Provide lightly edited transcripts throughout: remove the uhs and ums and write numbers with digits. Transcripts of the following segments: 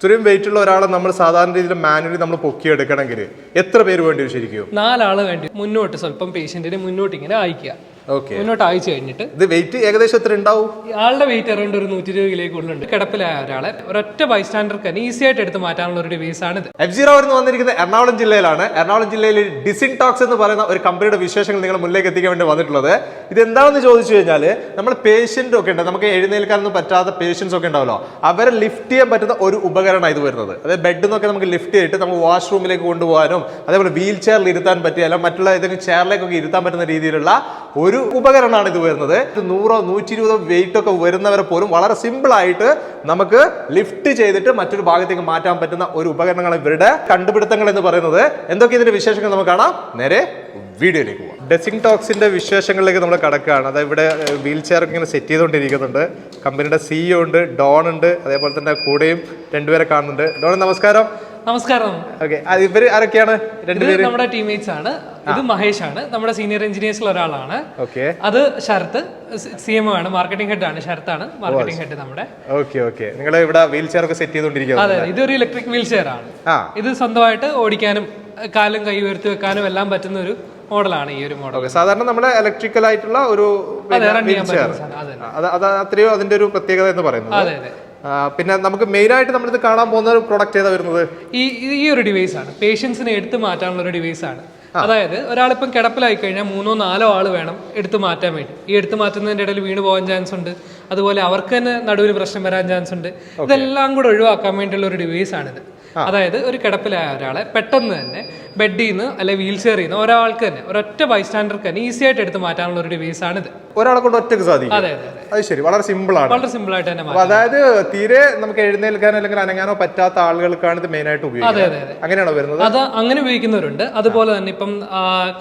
ഇത്രയും വെയിറ്റ് ഉള്ള ഒരാളെ നമ്മൾ സാധാരണ രീതിയിൽ മാനുവലി നമ്മൾ പൊക്കിയെടുക്കണമെങ്കിൽ എത്ര പേര് വേണ്ടി വരും ശരിക്കും? 4 ആള് വേണ്ടി. മുന്നോട്ട് സ്വല്പം പേഷ്യന്റിനെ മുന്നോട്ട് ഇങ്ങനെ അയക്കുക. മുന്നോട്ട് അയച്ചു കഴിഞ്ഞിട്ട് ഇത് വെയിറ്റ് ഏകദേശം എത്ര ഉണ്ടാവും? ആളുടെ വെയിറ്റ് അറൗണ്ട് ഒരു 120 കിലോ കൂടുതലുണ്ട്. കിടപ്പിലായ ഒരാളെ ഒരൊറ്റ ബൈസ്റ്റാൻഡർക്ക് ഈസി ആയിട്ട് എടുത്ത് മാറ്റാനുള്ള ഒരു ഡിവൈസ് ആണ് ഇത്. F0 വന്നിരിക്കുന്നത് എറണാകുളം ജില്ലയിലാണ്. എറണാകുളം ജില്ലയിൽ ഡിസിൻടോക്സ് എന്ന് പറയുന്ന ഒരു കമ്പനിയുടെ വിശേഷങ്ങൾ നിങ്ങൾ മുന്നിലേക്ക് എത്തിക്കാൻ വേണ്ടി വന്നിട്ടുള്ളത്. ഇത് എന്താണെന്ന് ചോദിച്ചു കഴിഞ്ഞാൽ നമ്മൾ പേഷ്യന്റ് ഒക്കെ ഉണ്ട്, നമുക്ക് എഴുന്നേൽക്കാനൊന്നും പറ്റാത്ത പേഷ്യൻസ് ഒക്കെ ഉണ്ടാവല്ലോ, അവരെ ലിഫ്റ്റ് ചെയ്യാൻ പറ്റുന്ന ഒരു ഉപകരണമാണ് ഇത് വരുന്നത്. അതായത് ബെഡിൽ നിന്നൊക്കെ നമുക്ക് ലിഫ്റ്റ് ചെയ്തിട്ട് നമുക്ക് വാഷ്റൂമിലേക്ക് കൊണ്ടുപോകാനും അതേപോലെ വീൽ ചെയറിൽ ഇരുത്താൻ പറ്റിയ അല്ല മറ്റുള്ള ഏതെങ്കിലും ചെയറിലേക്കൊക്കെ ഇരുത്താൻ പറ്റുന്ന രീതിയിലുള്ള ഒരു ഉപകരണമാണ് ഇത് വരുന്നത്. 100-120 വെയിറ്റ് ഒക്കെ വരുന്നവരെ പോലും വളരെ സിമ്പിൾ ആയിട്ട് നമുക്ക് ലിഫ്റ്റ് ചെയ്തിട്ട് മറ്റൊരു ഭാഗത്തേക്ക് മാറ്റാൻ പറ്റുന്ന ഒരു ഉപകരണങ്ങളാണ് ഇവരുടെ കണ്ടുപിടുത്തങ്ങൾ എന്ന് പറയുന്നത്. എന്തൊക്കെ ഇതിന്റെ വിശേഷങ്ങൾ നമുക്ക് കാണാം. നേരെ വീഡിയോയിലേക്ക് പോകാം. ഡെസിൻടോക്സിന്റെ വിശേഷങ്ങളിലേക്ക് നമ്മൾ കടക്കുകയാണ്. അതായത് ഇവിടെ വീൽ ചെയർ ഒക്കെ ഇങ്ങനെ സെറ്റ് ചെയ്തുകൊണ്ടിരിക്കുന്നുണ്ട്. കമ്പനിയുടെ CEO ഉണ്ട്, ഡോൺ ഉണ്ട്, അതേപോലെ തന്നെ കൂടെയും രണ്ടുപേരെ കാണുന്നുണ്ട്. ഡോൺ നമസ്കാരം. നമസ്കാരം. ഓക്കെ, ഇവര് ആരൊക്കെയാണ്? രണ്ടുപേര് നമ്മുടെ ടീംമേറ്റ്സ് ആണ്. ഇത് മഹേഷ് ആണ്, നമ്മുടെ സീനിയർ എഞ്ചിനീയേഴ്സിൽ ഒരാളാണ്. ഓക്കെ, അത് ശരത്ത് CMO ആണ്, മാർക്കറ്റിംഗ് ഹെഡ് ആണ്. ശരത്താണ് മാർക്കറ്റിംഗ് ഹെഡ് നമ്മുടെ. ഓക്കെ ഓക്കെ, നിങ്ങൾ ഇവിടെ വീൽ ചെയർ ഒക്കെ സെറ്റ് ചെയ്തുകൊണ്ടിരിക്കുക. അതെ, ഇതൊരു ഇലക്ട്രിക് വീൽ ചെയർ ആണ്. ഇത് സ്വന്തമായിട്ട് ഓടിക്കാനും കാലും കൈ ഉയർത്തി വെക്കാനും എല്ലാം പറ്റുന്ന ഒരു മോഡലാണ് ഈ ഒരു മോഡൽ. സാധാരണ നമ്മുടെ ഇലക്ട്രിക്കൽ ആയിട്ടുള്ള ഒരു അത്രയോ അതിന്റെ ഒരു പ്രത്യേകത എന്ന് പറയുന്നത്. അതെ അതെ. പിന്നെ നമുക്ക് മെയിൻ ആയിട്ട് നമ്മളിത് കാണാൻ പോകുന്ന ഒരു പ്രൊഡക്റ്റ് ഏതാ വരുന്നത്? ഈ ഒരു ഡിവൈസ് ആണ്, പേഷ്യൻസിനെ എടുത്ത് മാറ്റാനുള്ള ഒരു ഡിവൈസ് ആണ്. അതായത് ഒരാളിപ്പം കിടപ്പിലായി കഴിഞ്ഞാൽ 3-4 ആള് വേണം എടുത്തു മാറ്റാൻ വേണ്ടി. ഈ എടുത്തു മാറ്റുന്നതിന്റെ ഇടയിൽ വീണ് പോകാൻ ചാൻസ് ഉണ്ട്, അതുപോലെ അവർക്ക് തന്നെ നടുവിന് പ്രശ്നം വരാൻ ചാൻസ് ഉണ്ട്. ഇതെല്ലാം കൂടെ ഒഴിവാക്കാൻ വേണ്ടിയുള്ള ഒരു ഡിവൈസ് ആണിത്. അതായത് ഒരു കിടപ്പിലായ ഒരാളെ പെട്ടെന്ന് തന്നെ ബെഡിൽ നിന്ന് അല്ലെങ്കിൽ വീൽ ചെയറിൽ നിന്ന് ഒരാൾക്ക് തന്നെ ഒരൊറ്റ ബൈസ്റ്റാൻഡർക്ക് തന്നെ ഈസി ആയിട്ട് എടുത്ത് മാറ്റാനുള്ള ഒരു ഡിവൈസ് ആണിത്. ഒരാളെ കൊണ്ട് ഒറ്റയ്ക്ക് സാധിക്കും. അതെ അതെ. അത് ശരി, വളരെ സിമ്പിൾ ആണ്. വളരെ സിമ്പിൾ ആയിട്ട് തന്നെ. അതായത് തീരെ നമുക്ക് എഴുന്നേൽക്കാനോ അല്ലെങ്കിൽ അനങ്ങാനോ പറ്റാത്ത ആളുകൾക്കാണ് ഇത് മെയിൻ ആയിട്ട് ഉപയോഗിക്കുന്നത്. അതെ അതെ. അങ്ങനെയാണോ വരുന്നത്? അത് അങ്ങനെ ഉപയോഗിക്കുന്നവരുണ്ട്. അതുപോലെ തന്നെ ഇപ്പം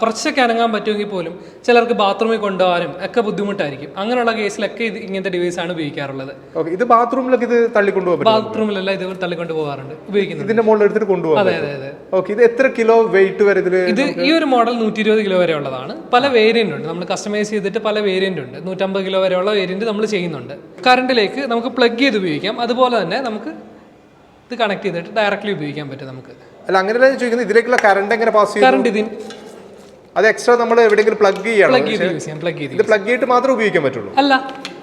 കുറച്ചൊക്കെ അനങ്ങാൻ പറ്റുമെങ്കിൽ പോലും ചിലർക്ക് ബാത്റൂമിൽ കൊണ്ടുപോകാനും ഒക്കെ ബുദ്ധിമുട്ടായിരിക്കും. അങ്ങനെയുള്ള കേസിലൊക്കെ ഇത് ഇങ്ങനത്തെ ഡിവൈസ് ആണ് ഉപയോഗിക്കാറുള്ളത്. ഇത് ബാത്റൂമിലൊക്കെ ഇത് തള്ളിക്കൊണ്ടുപോകാൻ? ബാത്റൂമിലല്ല, ഇത് തള്ളിക്കൊണ്ട് പോകാറുണ്ട്, ഉപയോഗിക്കുന്നത്. ഇതിന്റെ മുകളിൽ എടുത്തിട്ട് കൊണ്ടുപോകാം. അതെ അതെ അതെ. ഓക്കെ, ഇത് എത്ര കിലോ വെയിറ്റ് വരെ ഇതില്? ഇത് ഈ ഒരു മോഡൽ 120 കിലോ വരെ ഉള്ളതാണ്. പല വേരിയന്റ് ഉണ്ട്, നമ്മൾ കസ്റ്റമൈസ് ചെയ്തിട്ട് പല വേരിയന്റ് ഉണ്ട്. 150 കിലോ വരെയുള്ള വേരിയന്റ് നമ്മൾ ചെയ്യുന്നുണ്ട്. കറണ്ടിലേക്ക് നമുക്ക് പ്ലഗ് ചെയ്ത് ഉപയോഗിക്കാം. അതുപോലെ തന്നെ നമുക്ക് ഇത് കണക്ട് ചെയ്തിട്ട് ഡയറക്റ്റ്ലി ഉപയോഗിക്കാൻ പറ്റും നമുക്ക്. അല്ല, അങ്ങനെയല്ല ചോദിക്കുന്നത്, ഇതിലേക്കുള്ള കറണ്ട് എങ്ങനെ പാസ് ചെയ്യും? കറണ്ട് ഇതിന് അത് എക്സ്ട്രാ നമ്മൾ എവിടെയെങ്കിലും പ്ലഗ് ചെയ്യണം? പ്ലഗ് ചെയ്ത് യൂസ് ചെയ്യാം. പ്ലഗ് ചെയ്ത് ഇത് പ്ലഗ് ചെയ്തിട്ട് മാത്രമേ ഉപയോഗിക്കാൻ പറ്റുള്ളൂ? അല്ല,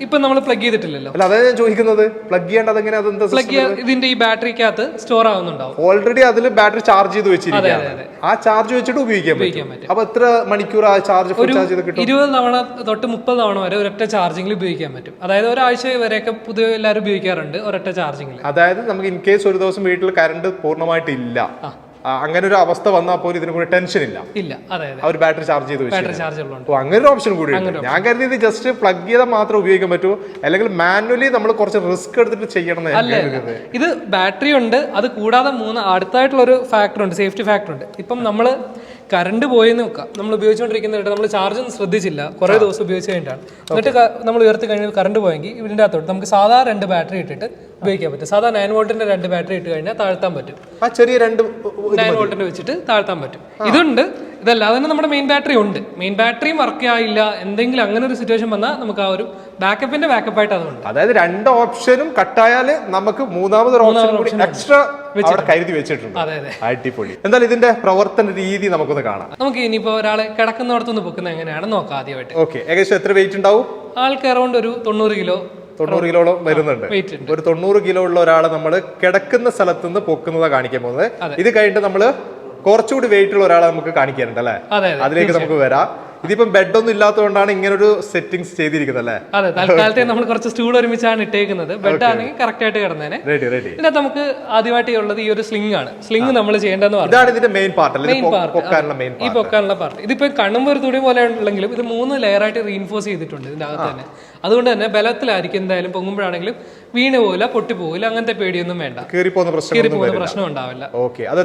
ഇപ്പൊ നമ്മൾ പ്ലഗ് ചെയ്തിട്ടില്ലല്ലോ. അല്ല, അതാണ് ഞാൻ ചോദിക്കുന്നത്. പ്ലഗ് ചെയ്യേണ്ടത് എങ്ങനെ? പ്ലഗ് ഇതിന്റെ ഈ ബാറ്ററിക്കകത്ത് സ്റ്റോർ ആവുന്നുണ്ടാവും. ഓൾറെഡി അതിൽ ബാറ്ററി ചാർജ് ചെയ്ത് വെച്ചിരിക്കുകയാണ്. ആ ചാർജ് വെച്ചിട്ട് ഉപയോഗിക്കാൻ പറ്റും. അപ്പൊ എത്ര മണിക്കൂർ ആ ചാർജ് ഫുൾ ചാർജ് ചെയ്ത് കിട്ടും? 20 തവണ തൊട്ട് 30 തവണ വരെ ഒരൊറ്റ ചാർജിംഗിൽ ഉപയോഗിക്കാൻ പറ്റും. അതായത് ഒരാഴ്ച വരെയൊക്കെ പൊതുവെ എല്ലാവരും ഉപയോഗിക്കാറുണ്ട് ഒരൊറ്റ ചാർജിംഗിൽ. അതായത് നമുക്ക് ഇൻ കേസ് ഒരു ദിവസം വീട്ടിൽ കറണ്ട് പൂർണ്ണമായിട്ടില്ല, അങ്ങനെ ഒരു അവസ്ഥ വന്നാൽ പോലും ഇതിന് കൂടി ടെൻഷൻ ഇല്ല. ആ ഒരു ബാറ്ററി ചാർജ് ചെയ്ത് വെച്ചു. അങ്ങനെ ഒരു ഓപ്ഷൻ കൂടി ഉണ്ട്. ഞാൻ കരുതി ജസ്റ്റ് പ്ലഗ് ചെയ്താൽ മാത്രം ഉപയോഗിക്കാൻ പറ്റൂ, അല്ലെങ്കിൽ മാനുവലി നമ്മൾ കുറച്ച് റിസ്ക് എടുത്തിട്ട് ചെയ്യണം. ഇത് ബാറ്ററി ഉണ്ട്, അത് കൂടാതെ അടുത്തായിട്ടുള്ള ഒരു ഫാക്ടർ ഉണ്ട്, സേഫ്റ്റി ഫാക്ടർ ഉണ്ട്. ഇപ്പം നമ്മൾ കറണ്ട് പോയെന്ന് വെക്കാം, നമ്മൾ ഉപയോഗിച്ചുകൊണ്ടിരിക്കുന്നിട്ട് നമ്മൾ ചാർജ് ഒന്നും ശ്രദ്ധിച്ചില്ല, കുറേ ദിവസം ഉപയോഗിച്ച് കഴിഞ്ഞിട്ടാണ്, എന്നിട്ട് നമ്മൾ ഉയർത്തി കഴിഞ്ഞാൽ കറണ്ട് പോയെങ്കിൽ ഇതിൻ്റെ അകത്തോട്ട് നമുക്ക് സാധാ 2 ബാറ്ററി ഇട്ടിട്ട് ഉപയോഗിക്കാൻ പറ്റും. സാധാ 9 വോൾട്ടിന്റെ 2 ബാറ്ററി ഇട്ട് കഴിഞ്ഞാൽ താഴ്ത്താൻ പറ്റും. ആ ചെറിയ 9 വോൾട്ടിന്റെ വെച്ചിട്ട് താഴ്ത്താൻ പറ്റും. ഇതുണ്ട്. ഇതല്ലാതെ തന്നെ നമ്മുടെ മെയിൻ ബാറ്ററി ഉണ്ട്. മെയിൻ ബാറ്ററിയും വർക്ക് ആയില്ല, എന്തെങ്കിലും അങ്ങനെ ഒരു സിറ്റുവേഷൻ വന്നാൽ നമുക്ക് ആ ഒരു ബാക്കപ്പിന്റെ ബാക്കപ്പായിട്ട് അതുണ്ട്. അതായത് 2 ഓപ്ഷനും കട്ടായാല് നമുക്ക് മൂന്നാമതൊരു ഓപ്ഷൻ എക്സ്ട്രാ കരുതി വെച്ചിട്ടുണ്ട്. അതെ അതെ, അടിപൊളി. എന്തായാലും ഇതിന്റെ പ്രവർത്തന രീതി നമുക്കൊന്ന് കാണാം. നമുക്ക് ഇനിയിപ്പോ ഒരാളെ കിടക്കുന്നിടത്തുനിന്ന് പൊക്കുന്നത് എങ്ങനെയാണെന്ന് നോക്കാം ആദ്യമായിട്ട്. ഓക്കെ, ഏകദേശം എത്ര വെയിറ്റ് ഉണ്ടാവും? ആൾക്ക് അറൗണ്ട് ഒരു 90 കിലോ 90 കിലോളം വരുന്നുണ്ട്. ഒരു 90 കിലോ ഉള്ള ഒരാളെ നമ്മൾ കിടക്കുന്ന സ്ഥലത്ത് നിന്ന് പൊക്കുന്നതാ കാണിക്കാൻ പോകുന്നത്. ഇത് കഴിഞ്ഞിട്ട് നമ്മള് കുറച്ചുകൂടി വെയിറ്റ് ഉള്ള ഒരാളെ നമുക്ക് കാണിക്കാനുണ്ട് അല്ലേ? അതിലേക്ക് നമുക്ക് വരാം. ഇതിപ്പം ബെഡ് ഒന്നും ഇല്ലാത്തതുകൊണ്ടാണ് ഇങ്ങനെ ഒരു സെറ്റിംഗ്സ് ചെയ്തിരിക്കുന്നത് അല്ലേ? അതെ, തൽക്കാലത്തെ നമ്മൾ കുറച്ച് സ്റ്റൂൾ ഒരുമിച്ചാണ് ഇട്ടേക്കുന്നത്. ബെഡ് ആണെങ്കിൽ കറക്റ്റ് ആയിട്ട് കിടന്നേനെ. ഇതിനകത്ത് നമുക്ക് ആദ്യമായിട്ട് ഉള്ളത് ഈ ഒരു സ്ലിംഗ് ആണ്. സ്ലിംഗ് നമ്മൾ ചെയ്യേണ്ടതെന്ന് പറഞ്ഞാൽ ഇതിന്റെ മെയിൻ പാർട്ട്, ഈ പൊക്കാനുള്ള പാർട്ട്. ഇതിപ്പോ കാണുമ്പോൾ ഒരു തുണി പോലെ ഉണ്ടെങ്കിലും ഇത് 3 ലെയർ ആയിട്ട് റീഇൻഫോഴ്സ് ചെയ്തിട്ടുണ്ട് ഇതിന്റെ അകത്ത് തന്നെ. അതുകൊണ്ട് തന്നെ ബലത്തിലായിരിക്കും എന്തായാലും പൊങ്ങുമ്പോഴാണെങ്കിലും വീണ് പോകില്ല, പൊട്ടി പോകില്ല, അങ്ങനത്തെ പേടിയൊന്നും വേണ്ട. കീറിപ്പോകുന്ന പ്രശ്നം ഉണ്ടാവില്ല. ഇത്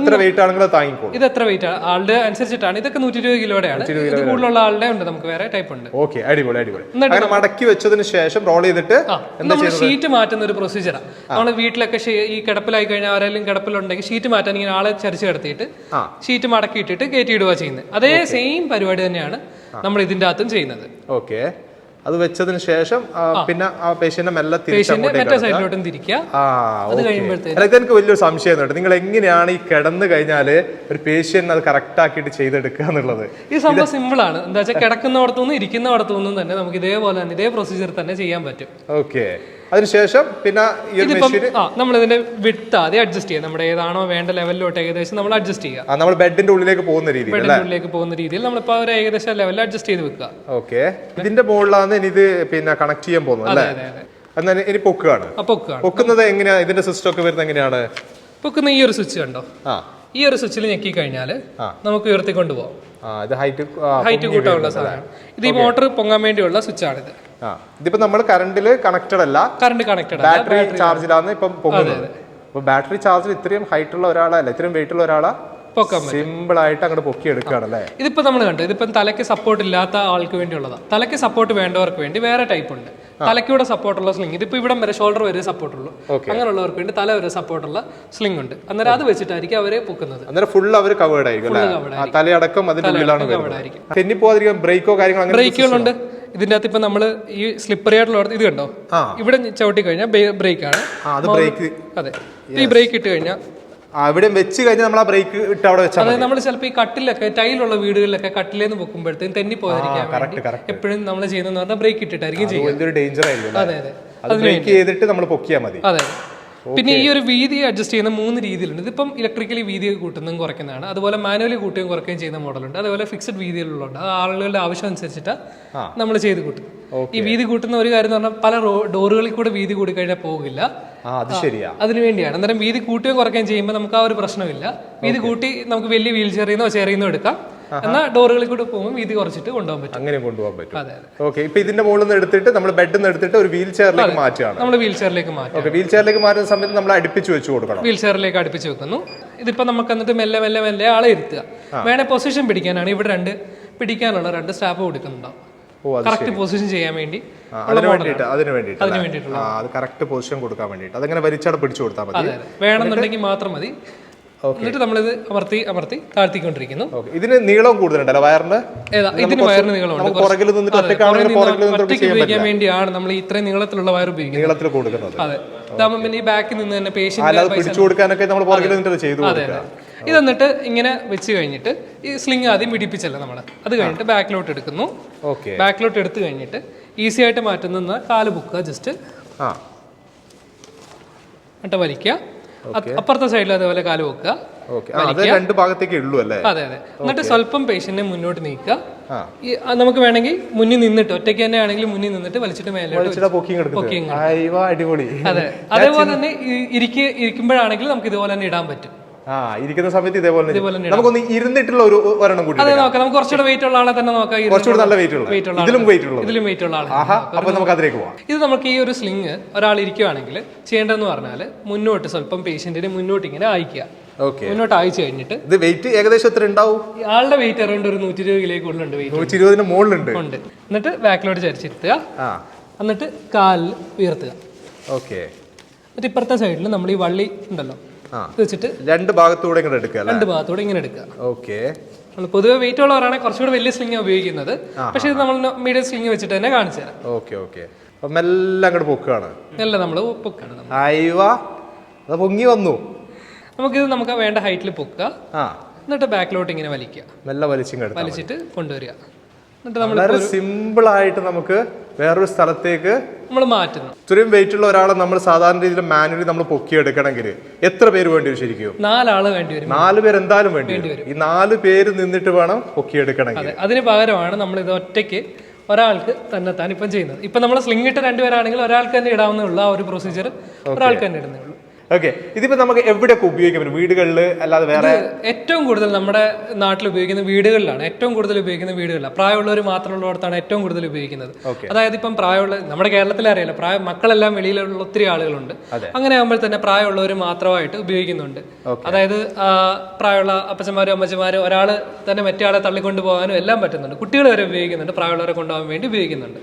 എത്ര വെയിറ്റ് ആണ് ആളുടെ അനുസരിച്ചിട്ടാണ്. ഇതൊക്കെ 120 കിലോയുടെയാണ്. ഇത് കൂടുതലുള്ള ആളുടെ ഉണ്ട്, നമുക്ക് വേറെ ടൈപ്പ് ഉണ്ട്. മടക്കി വെച്ചതിന് ശേഷം റോൾ ചെയ്തിട്ട് ഷീറ്റ് മാറ്റുന്ന ഒരു പ്രൊസീജിയറാണ്. നമ്മൾ വീട്ടിലൊക്കെ ഈ കിടപ്പിലായി കഴിഞ്ഞാൽ ആരെങ്കിലും കിടപ്പിലുണ്ടെങ്കിൽ ഷീറ്റ് മാറ്റാൻ ഇങ്ങനെ ആളെ ചരിച്ച് കിടത്തിയിട്ട് ഷീറ്റ് മടക്കി ഇട്ടിട്ട് കയറ്റി ഇടുക ചെയ്യുന്നത്. അതേ സെയിം പരിപാടി തന്നെയാണ് നമ്മൾ ഇതിന്റെ അകത്തും ചെയ്യുന്നത്. ഓക്കെ, അത് വെച്ചതിന് ശേഷം പിന്നെ ആ പേഷ്യന്റിനെ മെല്ലെ സൈഡിലോട്ടും തിരിക്കുക. എനിക്ക് വലിയൊരു സംശയം ഉണ്ട്, നിങ്ങൾ എങ്ങനെയാണ് ഈ കിടന്നു കഴിഞ്ഞാല് ഒരു പേഷ്യന്റ് അത് കറക്റ്റ് ആക്കിയിട്ട് ചെയ്തെടുക്കുക എന്നുള്ളത്? ഈ സംഭവം സിമ്പിൾ ആണ്. എന്താ വെച്ചാൽ കിടക്കുന്നവിടത്തുനിന്ന് ഇരിക്കുന്നവിടത്തുനിന്നും തന്നെ നമുക്ക് ഇതേപോലെ തന്നെ ഇതേ പ്രൊസീജിയർ തന്നെ ചെയ്യാൻ പറ്റും. ഓക്കെ, അതിനുശേഷം പിന്നെ നമ്മൾ ഇതിന്റെ വിഡ്ത്ത് ആദ്യം അഡ്ജസ്റ്റ് ചെയ്യാം. നമ്മുടെ ഏതാണോ വേണ്ട ലെവലിലോട്ട് ഏകദേശം നമ്മൾ അഡ്ജസ്റ്റ് ചെയ്യുക. നമ്മൾ ബെഡിന്റെ ഉള്ളിലേക്ക് പോകുന്ന രീതിയിൽ നമ്മളിപ്പോ ഒരു ഏകദേശം ലെവലിൽ അഡ്ജസ്റ്റ് ചെയ്ത് വെക്കുക. ഓക്കെ, ഇതിന്റെ മുകളിലാണ് ഇനി ഇത് പിന്നെ കണക്ട് ചെയ്യാൻ പോകുന്നത് അല്ലേ? എന്നാൽ ഇനി പൊക്കുകയാണ്. പൊക്കുന്നത് എങ്ങനെയാ? ഇതിന്റെ സിസ്റ്റം ഒക്കെ വരുന്നത് എങ്ങനെയാണ്? പൊക്കുന്ന ഈ ഒരു സ്വിച്ച് കണ്ടോ, ഈ ഒരു സ്വിച്ചിൽ ഞെക്കി കഴിഞ്ഞാൽ നമുക്ക് ഉയർത്തിക്കൊണ്ട് പോകാം. ഹൈറ്റ് കൂട്ടാനുള്ള സാധനം. ഇത് ഈ മോട്ടർ പൊങ്ങാൻ വേണ്ടിയുള്ള സ്വിച്ച് ആണിത്. ഇതിപ്പോ നമ്മൾ കറണ്ടില് കണക്റ്റഡ് അല്ല, ബാറ്ററി ചാർജിലാണ് ഇപ്പം പൊങ്ങുന്നത്. അപ്പൊ ബാറ്ററി ചാർജിൽ ഇത്രയും ഹൈറ്റ് ഉള്ള ഒരാളല്ല, ഇത്രയും വെയിറ്റ് ഉള്ള ഒരാളാ സിമ്പിൾ ആയിട്ട് അങ്ങോട്ട് പൊക്കി എടുക്കുകയാണല്ലേ? ഇതിപ്പോ നമ്മൾ കണ്ടു, ഇതിപ്പോ തലയ്ക്ക് സപ്പോർട്ട് ഇല്ലാത്ത ആൾക്ക് വേണ്ടിയുള്ളതാണ്. തലയ്ക്ക് സപ്പോർട്ട് വേണ്ടവർക്ക് വേണ്ടി വേറെ ടൈപ്പ് ഉണ്ട്. തലയ്ക്കൂടെ സപ്പോർട്ടുള്ള സ്ലിംഗ്, ഇതിപ്പോ ഇവിടെ വരെ ഷോൾഡർ വരെ സപ്പോർട്ടുള്ളൂ. അങ്ങനെയുള്ളവർക്ക് വേണ്ടി തല വരെ സപ്പോർട്ടുള്ള സ്ലിംഗ് ഉണ്ട്. അന്നേരം അത് വെച്ചിട്ടായിരിക്കും അവരെ പൊക്കുന്നത്. അന്നേരം ഫുൾ അവർ കവേർഡ് ആയിരിക്കും, തലയടക്കം അതിന്റെ ഉള്ളിലാണ്. തെന്നിപ്പോവാതിരിക്കാൻ ബ്രേക്കോ കാര്യങ്ങളോ? ബ്രേക്കുകളുണ്ട് ഇതിന്റെ അകത്ത്. ഇപ്പൊ നമ്മള് ഈ സ്ലിപ്പറി ആയിട്ടുള്ള ഇത് കണ്ടോ, ഇവിടെ ചവിട്ടി കഴിഞ്ഞാൽ ബ്രേക്ക് ആണ്. അതെ, ഈ ബ്രേക്ക് ഇട്ട് കഴിഞ്ഞാൽ അവിടെ വെച്ച് കഴിഞ്ഞാൽ നമ്മൾ ആ ബ്രേക്ക് ഇട്ട് അവിടെ വെച്ചാൽ അതായത് നമ്മൾ ചിലപ്പോൾ ഈ കട്ടിലൊക്കെ ടൈലുള്ള വീടുകളിലൊക്കെ കട്ടിലേന്ന് പൊക്കുമ്പോഴത്തേക്കും തെന്നി പോകാതിരിക്കാൻ എപ്പോഴും നമ്മൾ ചെയ്യുന്നതെന്ന് പറഞ്ഞാൽ ബ്രേക്ക് ഇട്ടിട്ടായിരിക്കും ചെയ്യുന്നത്. അതെ അതെ. അതെ. പിന്നെ ഈ ഒരു വീതി അഡ്ജസ്റ്റ് ചെയ്യുന്ന 3 രീതിയിലുണ്ട്. ഇതിപ്പം ഇലക്ട്രിക്കലി വീതി കൂട്ടുന്നതും കുറയ്ക്കുന്നതാണ്. അതുപോലെ മാനുവലി കൂട്ടുകയും കുറയ്ക്കുകയും ചെയ്യുന്ന മോഡലുണ്ട്. അതുപോലെ ഫിക്സഡ് വീതികളുണ്ട്. അത് ആളുകളുടെ ആവശ്യം അനുസരിച്ചിട്ട് നമ്മൾ ചെയ്ത് കൂട്ടും. ഈ വീതി കൂട്ടുന്ന ഒരു കാര്യം എന്ന് പറഞ്ഞാൽ പല ഡോറുകളിൽ കൂടെ വീതി കൂടി കഴിഞ്ഞാൽ പോകില്ല. അതിനു വേണ്ടിയാണ്. അന്നേരം വീതി കൂട്ടുകയും കുറയ്ക്കുകയും ചെയ്യുമ്പോൾ നമുക്ക് ആ ഒരു പ്രശ്നമില്ല. വീതി കൂട്ടി നമുക്ക് വലിയ വീൽ ചെയറിന്നോ ചെയറിന്നോ എടുക്കാം. എന്നാൽ ഡോറുകളിൽ കൂടെ പോകുമ്പോൾ വീതി കുറച്ചിട്ട് കൊണ്ടുപോകാൻ പറ്റും. അങ്ങനെ കൊണ്ടുപോകാൻ പറ്റും. ഓക്കെ, ഇപ്പൊ ഇതിന്റെ മുകളിൽ നിന്ന് എടുത്തിട്ട് നമ്മൾ ബെഡിൽ നിന്ന് എടുത്തിട്ട് ഒരു വീൽ ചെയറിലേക്ക് മാറ്റുകയാണ്. നമ്മൾ വീൽ ചെയറിലേക്ക് മാറ്റും. വീൽ ചെയറിലേക്ക് മാറ്റുന്ന സമയത്ത് നമ്മൾ അടുപ്പിച്ച് വെച്ച് കൊടുക്കണം. വീൽ ചെയറിലേക്ക് അടുപ്പിച്ച് വെക്കുന്നു. ഇതിപ്പോ നമുക്ക് എന്നിട്ട് മെല്ലെ മെല്ലെ മെല്ലെ ആളെ ഇരുത്തുക. വേണേ പൊസിഷൻ പിടിക്കാനാണ് ഇവിടെ പിടിക്കാനുള്ള 2 സ്റ്റാപ്പ് കൊടുക്കുന്നുണ്ടാവും. കറക്റ്റ് പൊസിഷൻ ചെയ്യാൻ വേണ്ടി അതിന് വേണ്ടിയിട്ട് കറക്റ്റ് പൊസിഷൻ കൊടുക്കാൻ വേണ്ടിയിട്ട് അതങ്ങനെ വലിച്ചവിടെ പിടിച്ചു കൊടുത്താൽ മതി. വേണമെന്നുണ്ടെങ്കിൽ മാത്രം മതി. എന്നിട്ട് നമ്മളിത് അമർത്തി അമർത്തി താഴ്ത്തിക്കൊണ്ടിരിക്കുന്നു. ഇതിന് നീളം കൂടുതലുണ്ടല്ലോ വയറിന്? ഇതിന് വയറിന് നീളമുണ്ട്. ഉപയോഗിക്കാൻ വേണ്ടിയാണ് നമ്മൾ ഇത്രയും നീളത്തിലുള്ള വയർ ഉപയോഗിക്കുന്നത്. അതെ, ഇതാകുമ്പോൾ പിന്നെ ഈ ബാക്കിൽ നിന്ന് തന്നെ പേഷ്യന്റ്. ഇത് എന്നിട്ട് ഇങ്ങനെ വെച്ച് കഴിഞ്ഞിട്ട് ഈ സ്ലിംഗ് ആദ്യം പിടിപ്പിച്ചല്ലോ നമ്മൾ. അത് കഴിഞ്ഞിട്ട് ബാക്കിലോട്ട് എടുക്കുന്നു. ബാക്കിലോട്ട് എടുത്തു കഴിഞ്ഞിട്ട് ഈസി ആയിട്ട് മാറ്റുന്ന കാല് പൊക്കുക, ജസ്റ്റ് എന്നിട്ട് വലിക്കുക. അപ്പുറത്തെ സൈഡിൽ അതേപോലെ കാല് വെക്കുക. അതെ അതെ. എന്നിട്ട് സ്വല്പം പേഷ്യന്റിനെ മുന്നോട്ട് നീക്കുക. നമുക്ക് വേണമെങ്കിൽ മുന്നിൽ നിന്നിട്ട് ഒറ്റയ്ക്ക് തന്നെ ആണെങ്കിൽ മുന്നിൽ നിന്നിട്ട് വലിച്ചിട്ട് മേലോട്ട് പൊക്കിയും. അതെ, അതേപോലെ തന്നെ ഇരിക്കുമ്പോഴാണെങ്കിൽ നമുക്ക് ഇതുപോലെ തന്നെ ഇടാൻ പറ്റും. ഇരിക്കുന്ന സമയത്ത് ഇതേപോലെ നമുക്കൊന്ന് ഇരുന്നിട്ടുള്ള ഒരു ഒരെണ്ണം കൂടി നോക്കാം. നമുക്ക് കുറച്ചുകൂടെ വെയിറ്റ് ഉള്ള ആളെ തന്നെ നോക്കാം. കുറച്ചുകൂടെ നല്ല വെയിറ്റ് ഉള്ള, ഇതിലും വെയിറ്റ് ഉള്ള ആളെ. അപ്പൊ നമുക്ക് അതിലേക്ക് പോവാം. ഇത് നമുക്ക് ഈ ഒരു സ്ലിംഗ് ഒരാൾ ഇരിക്കുവാണെങ്കിൽ ചെയ്യേണ്ടതെന്ന് പറഞ്ഞാൽ മുന്നോട്ട് സ്വല്പം പേഷ്യന്റിനെ മുന്നോട്ട് ഇങ്ങനെ അയക്കുക. മുന്നോട്ട് അയച്ചു കഴിഞ്ഞിട്ട് ഇത് വെയിറ്റ് ഏകദേശം എത്ര ഉണ്ടാവും? ആളുടെ വെയിറ്റ് അറൗണ്ട് ഒരു 120 കിലോയ്ക്ക് കൂടുതലുണ്ട്. 120 മുകളിലുണ്ട്. എന്നിട്ട് ബാക്കിലോട്ട് ചരിച്ചിരുത്തുക. എന്നിട്ട് കാലിൽ ഉയർത്തുക. എന്നിട്ട് ഇപ്പുറത്തെ സൈഡിൽ നമ്മൾ ഈ വള്ളി ഉണ്ടല്ലോ വെച്ചിട്ട് 2 ഭാഗത്തൂടെ ഇങ്ങനെ എടുക്കുക. 2 ഭാഗത്തൂടെ ഇങ്ങനെ എടുക്കുക. പൊതുവെ വെയിറ്റ് ഉള്ളവരാണെങ്കിൽ കുറച്ചുകൂടെ വലിയ സ്ലിംഗ് ഉപയോഗിക്കുന്നത്. പക്ഷെ ഇത് നമ്മൾ മീഡിയം സ്ലിംഗ് വെച്ചിട്ട് തന്നെ കാണിച്ചു തരാം. മെല്ലെ അങ്ങോട്ട് പൊക്കുകയാണ്. മെല്ലെ നമ്മൾ പൊക്കാണ്. പൊങ്ങി വന്നു. നമുക്കിത് നമുക്ക് വേണ്ട ഹൈറ്റിൽ പൊക്കുക. എന്നിട്ട് ബാക്കിലോട്ട് ഇങ്ങനെ വലിക്കുക. മെല്ലെ വലിച്ചിട്ട് കൊണ്ടുവരിക. വളരെ സിമ്പിൾ ആയിട്ട് നമുക്ക് വേറൊരു സ്ഥലത്തേക്ക് നമ്മൾ മാറ്റുന്നു. ഇത്രയും വെയിറ്റ് ഉള്ള ഒരാളെ നമ്മൾ സാധാരണ രീതിയിൽ മാനുവലി നമ്മൾ പൊക്കിയെടുക്കണമെങ്കിൽ എത്ര പേര് വേണ്ടി വരും? ശരിക്കും 4 ആള് വേണ്ടി വരും. 4 പേര് എന്തായാലും വേണ്ടി വരും. ഈ 4 പേര് നിന്നിട്ട് വേണം പൊക്കിയെടുക്കണമെങ്കിൽ. അതിന് പകരമാണ് നമ്മൾ ഇത് ഒറ്റയ്ക്ക് ഒരാൾക്ക് തന്നെ താൻ ഇപ്പം ചെയ്യുന്നത്. ഇപ്പം നമ്മൾ സ്ലിംഗ് ഇട്ട് 2 പേരാണെങ്കിൽ ഒരാൾക്ക് തന്നെ ഇടാവുന്നേ ഉള്ളൂ. ആ ഒരു പ്രൊസീജിയർ ഒരാൾക്ക് തന്നെ ഇടുന്നേ ഉള്ളൂ. ഇതിപ്പോ നമുക്ക് എവിടെയൊക്കെ ഉപയോഗിക്കാൻ പറ്റും? വീടുകളിൽ അല്ലാതെ വേറെ? ഏറ്റവും കൂടുതൽ നമ്മുടെ നാട്ടിൽ ഉപയോഗിക്കുന്ന വീടുകളിലാണ്. ഏറ്റവും കൂടുതൽ ഉപയോഗിക്കുന്ന വീടുകളിലാണ്. പ്രായമുള്ളവർ മാത്രമുള്ളിടത്താണ് ഏറ്റവും കൂടുതൽ ഉപയോഗിക്കുന്നത്. അതായത് ഇപ്പം പ്രായമുള്ള നമ്മുടെ കേരളത്തിൽ അറിയാലോ, മക്കളെല്ലാം വെളിയിലുള്ള ഒത്തിരി ആളുകളുണ്ട്. അങ്ങനെ ആകുമ്പോൾ തന്നെ പ്രായമുള്ളവർ മാത്രമായിട്ട് ഉപയോഗിക്കുന്നുണ്ട്. അതായത് പ്രായമുള്ള അപ്പച്ചന്മാരും അമ്മച്ചമാരും ഒരാൾ തന്നെ മറ്റേ ആളെ തള്ളിക്കൊണ്ടു പോകാനും എല്ലാം പറ്റുന്നുണ്ട്. കുട്ടികൾ വരെ ഉപയോഗിക്കുന്നുണ്ട്, പ്രായമുള്ളവരെ കൊണ്ടുപോകാൻ വേണ്ടി ഉപയോഗിക്കുന്നുണ്ട്.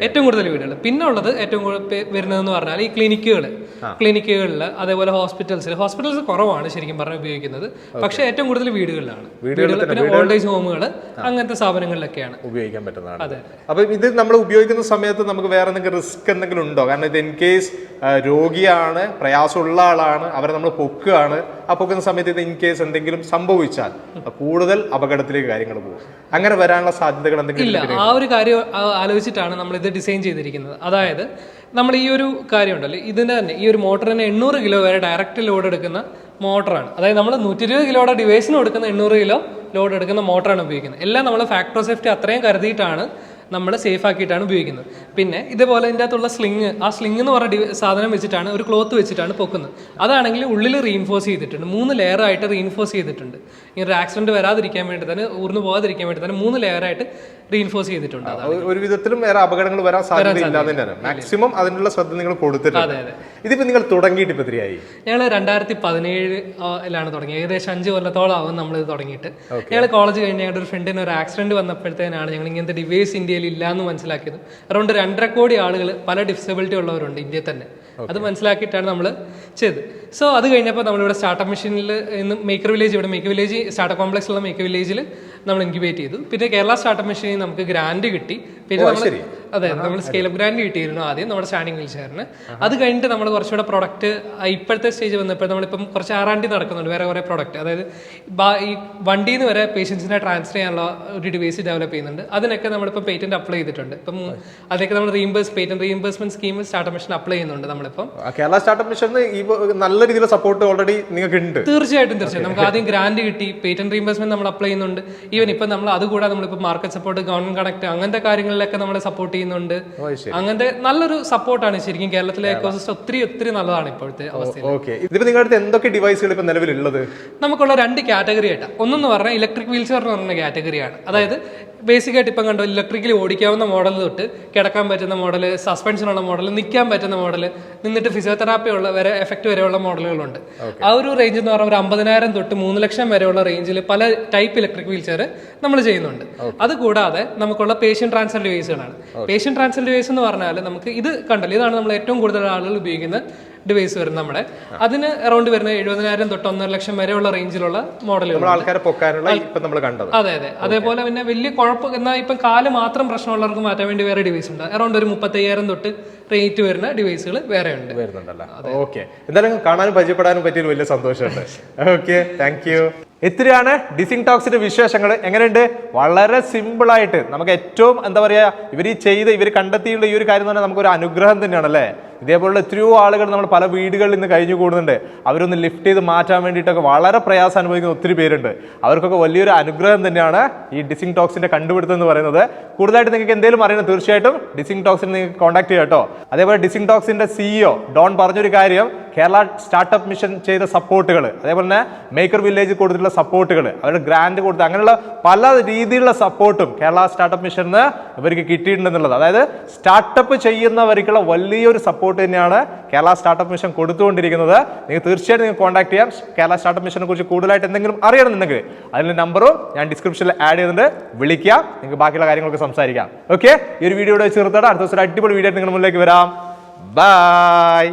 ഏറ്റവും കൂടുതൽ വീടുകൾ. പിന്നെ ഉള്ളത് ഏറ്റവും കൂടുതൽ വരുന്നതെന്ന് പറഞ്ഞാൽ ഈ ക്ലിനിക്കുകളിൽ അതേപോലെ അതേപോലെ ഹോസ്പിറ്റൽസ് കുറവാണ് ശരിക്കും പറഞ്ഞാൽ ഉപയോഗിക്കുന്നത്, പക്ഷേ ഏറ്റവും കൂടുതൽ വീടുകളിലാണ്. പിന്നെ ഓൾഡ് ഏജ് ഹോമുകൾ അങ്ങനത്തെ സ്ഥാപനങ്ങളിലൊക്കെയാണ് ഉപയോഗിക്കാൻ പറ്റുന്നതാണ്. അതെ. അപ്പൊ ഇത് നമ്മൾ ഉപയോഗിക്കുന്ന സമയത്ത് നമുക്ക് വേറെ എന്തെങ്കിലും റിസ്ക് എന്തെങ്കിലും ഉണ്ടോ? കാരണം ഇത് ഇൻ കേസ് രോഗിയാണ്, പ്രയാസമുള്ള ആളാണ്, അവരെ നമ്മൾ പൊക്കുകയാണ്. ആ പൊക്കുന്ന സമയത്ത് ഇത് ഇൻ കേസ് എന്തെങ്കിലും സംഭവിച്ചാൽ കൂടുതൽ അപകടത്തിലേക്ക് കാര്യങ്ങൾ പോകും. അങ്ങനെ വരാനുള്ള സാധ്യതകൾ എന്തെങ്കിലും ഇല്ല. ആ ഒരു കാര്യം ആലോചിച്ചിട്ടാണ് നമ്മൾ ഇത് ഡിസൈൻ ചെയ്തിരിക്കുന്നത്. അതായത് നമ്മൾ ഈ ഒരു കാര്യം ഉണ്ടല്ലോ, ഇതിന് തന്നെ ഈ ഒരു മോട്ടറിന് 800 കിലോ വരെ ഡയറക്റ്റ് ലോഡ് എടുക്കുന്ന മോട്ടറാണ്. അതായത് നമ്മൾ 120 കിലോയുടെ ഡിവൈസിന് കൊടുക്കുന്ന 800 കിലോ ലോഡ് എടുക്കുന്ന മോട്ടറാണ് ഉപയോഗിക്കുന്നത്. എല്ലാം നമ്മൾ ഫാക്ടർ സേഫ്റ്റി അത്രയും കരുതിയിട്ടാണ് നമ്മൾ സേഫ് ആക്കിയിട്ടാണ് ഉപയോഗിക്കുന്നത്. പിന്നെ ഇതേപോലെ ഇതിൻ്റെ അകത്തുള്ള സ്ലിങ് എന്ന് പറഞ്ഞ സാധനം വെച്ചിട്ടാണ്, ഒരു ക്ലോത്ത് വെച്ചിട്ടാണ് പൊക്കുന്നത്. അതാണെങ്കിൽ ഉള്ളിൽ റീഇൻഫോഴ്സ് ചെയ്തിട്ടുണ്ട്, 3 ലെയറായിട്ട് റീഇൻഫോഴ്സ് ചെയ്തിട്ടുണ്ട്. ഇങ്ങനെ ഒരു ആക്സിഡന്റ് വരാതിരിക്കാൻ വേണ്ടി തന്നെ, ഊർന്നു പോകാതിരിക്കാൻ വേണ്ടി തന്നെ 3 ലെയറായിട്ട് റീഇൻഫോഴ്സ് ചെയ്തിട്ടുണ്ട്. ഒരു വിധത്തിലും വേറെ അപകടങ്ങൾ വരാൻ സാധ്യതയില്ലാതെ മാക്സിമം അതിനുള്ള ശ്രദ്ധ നിങ്ങൾ കൊടുത്തിട്ടുണ്ട്. ഇതിപ്പോ നിങ്ങൾ തുടങ്ങിയിട്ട് ഇപ്പൊ എത്രയായി? ഞങ്ങൾ 2017 തുടങ്ങിയത്. ഏകദേശം 5 കൊല്ലത്തോളം ആവും നമ്മൾ ഇത് തുടങ്ങിയിട്ട്. ഞങ്ങൾ കോളേജ് കഴിഞ്ഞ് ഞങ്ങളുടെ ഒരു ഫ്രണ്ടിന് ഒരു ആക്സിഡന്റ് വന്നപ്പോഴത്തേനാണ് ഞങ്ങൾ ഇങ്ങനത്തെ ഡിവൈസ് ഇന്ത്യയിൽ ഇല്ലാന്ന് മനസ്സിലാക്കിയത്. അറൗണ്ട് 2.5 കോടി ആളുകൾ പല ഡിസബിലിറ്റി ഉള്ളവരുണ്ട് ഇന്ത്യയിൽ തന്നെ. അത് മനസ്സിലാക്കിയിട്ടാണ് നമ്മൾ ചെയ്തത്. സോ അത് കഴിഞ്ഞപ്പോൾ നമ്മളിവിടെ സ്റ്റാർട്ടപ്പ് മെഷീനിൽ ഇന്ന് മേക്കർ വില്ലേജ് സ്റ്റാർട്ടപ്പ് കോംപ്ലക്സിലുള്ള മേക്കർ വില്ലേജിൽ നമ്മൾ ഇൻക്യുബേറ്റ് ചെയ്തു. പിന്നെ കേരള സ്റ്റാർട്ടപ്പ് മെഷീനിൽ നമുക്ക് ഗ്രാൻഡ് കിട്ടി. പിന്നെ നമ്മൾ സ്കെയിലപ്പ് ഗ്രാൻഡ് കിട്ടിയിരുന്നു ആദ്യം നമ്മുടെ സ്റ്റാൻഡിംഗ് വീൽ ചെയറിന്. അത് കഴിഞ്ഞിട്ട് നമ്മൾ കുറച്ചുകൂടെ പ്രൊഡക്റ്റ് ഇപ്പോഴത്തെ സ്റ്റേജ് വന്നപ്പോൾ നമ്മളിപ്പം കുറച്ച് R&D നടക്കുന്നുണ്ട്, വേറെ കുറേ പ്രൊഡക്റ്റ്. അതായത് ഈ വണ്ടിയിൽ നിന്ന് വരെ പേഷ്യൻസിനെ ട്രാൻസ്ഫർ ചെയ്യാനുള്ള ഒരു ഡിവൈസ് ഡെവലപ്പ് ചെയ്യുന്നുണ്ട്. അതിനൊക്കെ നമ്മളിപ്പോൾ പേറ്റന്റ് അപ്ലൈ ചെയ്തിട്ടുണ്ട്. ഇപ്പം അതൊക്കെ നമ്മൾ patent reimbursement scheme startup machine apply ചെയ്യുന്നുണ്ട് നമ്മളിപ്പം. കേരള സ്റ്റാർട്ടപ്പ് മെഷീൻ നല്ല രീതിയിലുള്ള സപ്പോർട്ട് ഓൾറെഡി നിങ്ങൾക്ക് ഉണ്ട്. തീർച്ചയായിട്ടും നമുക്ക് ആദ്യം ഗ്രാൻഡ് കിട്ടി, പേറ്റന്റ് റീഇംബേഴ്സ്മെന്റ് നമ്മൾ അപ്ലൈ ചെയ്യുന്നുണ്ട്. ഈവൻ ഇപ്പം നമ്മൾ അതുകൂടാതെ നമ്മളിപ്പോൾ മാർക്കറ്റ് സപ്പോർട്ട്, ഗവൺമെന്റ് കണക്ട് അങ്ങനത്തെ കാര്യങ്ങളിലൊക്കെ നമ്മളെ സപ്പോർട്ട് ചെയ്യുന്നുണ്ട്. അങ്ങനത്തെ നല്ലൊരു സപ്പോർട്ടാണ് ശരിക്കും. കേരളത്തിലെ എക്കോസിസ്റ്റം ഒത്തിരി നല്ലതാണ് ഇപ്പോഴത്തെ അവസ്ഥയിൽ. നിങ്ങളുടെ എന്തൊക്കെ ഡിവൈസുകൾ ഇപ്പൊ നിലവിലുള്ളത്? നമുക്കുള്ള 2 കാറ്റഗറി ആയിട്ടാണ്. ഒന്നെന്ന് പറഞ്ഞാൽ ഇലക്ട്രിക് വീൽ ചെയർ എന്ന് പറഞ്ഞ കാറ്റഗറിയാണ്. അതായത് ബേസിക് ആയിട്ട് ഇപ്പം കണ്ടോ, ഇലക്ട്രിക്കലി ഓടിക്കാവുന്ന മോഡൽ തൊട്ട് കിടക്കാൻ പറ്റുന്ന മോഡൽ, സസ്പെൻഷനുള്ള മോഡൽ, നിൽക്കാൻ പറ്റുന്ന മോഡൽ, നിന്നിട്ട് ഫിസിയോതെറാപ്പി ഉള്ള വരെ എഫക്റ്റ് വരെയുള്ള മോഡലുകളുണ്ട്. ആ ഒരു റേഞ്ച് എന്ന് പറഞ്ഞാൽ ഒരു 50,000 തൊട്ട് 3 ലക്ഷം വരെയുള്ള റേഞ്ചിൽ പല ടൈപ്പ് ഇലക്ട്രിക് വീൽ ചെയർ നമ്മൾ ചെയ്യുന്നുണ്ട്. അതുകൂടാതെ നമുക്കുള്ള പേഷ്യൻ ട്രാൻസ്ഫർ ഡിവൈസുകളാണ്. പേഷ്യൻ ട്രാൻസ്ഫർ ഡിവൈസ് എന്ന് പറഞ്ഞാൽ നമുക്ക് ഇത് കണ്ടല്ലോ, ഇതാണ് നമ്മൾ ഏറ്റവും കൂടുതൽ ആളുകൾ ഉപയോഗിക്കുന്ന ഡിവൈസ് വരുന്നത്. നമ്മുടെ അതിന് അറൗണ്ട് വരുന്ന 70,000 തൊട്ട് 1.5 ലക്ഷം വരെയുള്ള റേഞ്ചിലുള്ള മോഡലുകൾ. അതെ. അതേപോലെ പിന്നെ വലിയ എന്നാൽ ഇപ്പം കാല് മാത്രം പ്രശ്നമുള്ളവർക്ക് മാറ്റാൻ വേണ്ടി വേറെ ഡിവൈസ് ഉണ്ട്. അറൗണ്ട് ഒരു 35,000 തൊട്ട് റേറ്റ് വരുന്ന ഡിവൈസുകൾ വേറെ ഉണ്ട്. ഓക്കെ, എന്തായാലും കാണാനും പരിചയപ്പെടാനും പറ്റിയൊരു വലിയ സന്തോഷമുണ്ട്. Okay, thank you. ഇത്രയാണ് ഡിസിൻടോക്സിന്റെ വിശേഷങ്ങൾ. എങ്ങനെയുണ്ട്? വളരെ സിമ്പിൾ ആയിട്ട് നമുക്ക് ഏറ്റവും എന്താ പറയാ, ഇവർ കണ്ടെത്തിയുള്ള ഈ ഒരു കാര്യം എന്ന് പറഞ്ഞാൽ നമുക്കൊരു അനുഗ്രഹം തന്നെയാണ് അല്ലേ. ഇതേപോലുള്ള എത്രയോ ആളുകൾ നമ്മൾ പല വീടുകളിൽ നിന്ന് കഴിഞ്ഞു കൂടുന്നുണ്ട്. അവരൊന്ന് ലിഫ്റ്റ് ചെയ്ത് മാറ്റാൻ വേണ്ടിയിട്ടൊക്കെ വളരെ പ്രയാസം അനുഭവിക്കുന്ന ഒത്തിരി പേരുണ്ട്. അവർക്കൊക്കെ വലിയൊരു അനുഗ്രഹം തന്നെയാണ് ഈ ഡിസിൻടോക്സിന്റെ കണ്ടുപിടുത്തം എന്ന് പറയുന്നത്. കൂടുതലായിട്ട് നിങ്ങൾക്ക് എന്തെങ്കിലും അറിയണം, തീർച്ചയായിട്ടും ഡിസിൻടോക്സിനെ നിങ്ങൾക്ക് കോൺടാക്ട് ചെയ്യാം കേട്ടോ. അതേപോലെ ഡിസിൻടോക്സിന്റെ CEO ഡോൺ പറഞ്ഞൊരു കാര്യം, കേരള സ്റ്റാർട്ടപ്പ് മിഷൻ ചെയ്ത സപ്പോർട്ടുകൾ, അതേപോലെ തന്നെ മേക്കർ വില്ലേജ് കൊടുത്തിട്ടുള്ള സപ്പോർട്ടുകൾ, അവരുടെ ഗ്രാൻഡ് കൊടുത്ത് അങ്ങനെയുള്ള പല രീതിയിലുള്ള സപ്പോർട്ടും കേരള സ്റ്റാർട്ടപ്പ് മിഷന് ഇവർക്ക് കിട്ടിയിട്ടുണ്ടെന്നുള്ളത്. അതായത് സ്റ്റാർട്ടപ്പ് ചെയ്യുന്നവർക്കുള്ള വലിയൊരു സപ്പോർട്ട് തന്നെയാണ് കേരള സ്റ്റാർട്ടപ്പ് മിഷൻ കൊടുത്തുകൊണ്ടിരിക്കുന്നത്. നിങ്ങൾക്ക് തീർച്ചയായിട്ടും നിങ്ങൾക്ക് കോൺടാക്ട് ചെയ്യാം. കേരള സ്റ്റാർട്ടപ്പ് മിഷനെ കുറിച്ച് കൂടുതലായിട്ട് എന്തെങ്കിലും അറിയണമെന്നുണ്ടെങ്കിൽ അതിൻ്റെ നമ്പറും ഞാൻ ഡിസ്ക്രിപ്ഷനിൽ ആഡ് ചെയ്തിട്ടുണ്ട്, വിളിക്കാം, നിങ്ങൾക്ക് ബാക്കിയുള്ള കാര്യങ്ങളൊക്കെ സംസാരിക്കാം. ഓക്കെ, ഈ ഒരു വീഡിയോയുടെ ചേർത്തോടെ അടുത്ത ദിവസം അടിപൊളി വീഡിയോ നിങ്ങൾ മുന്നിലേക്ക് വരാം. ബൈ.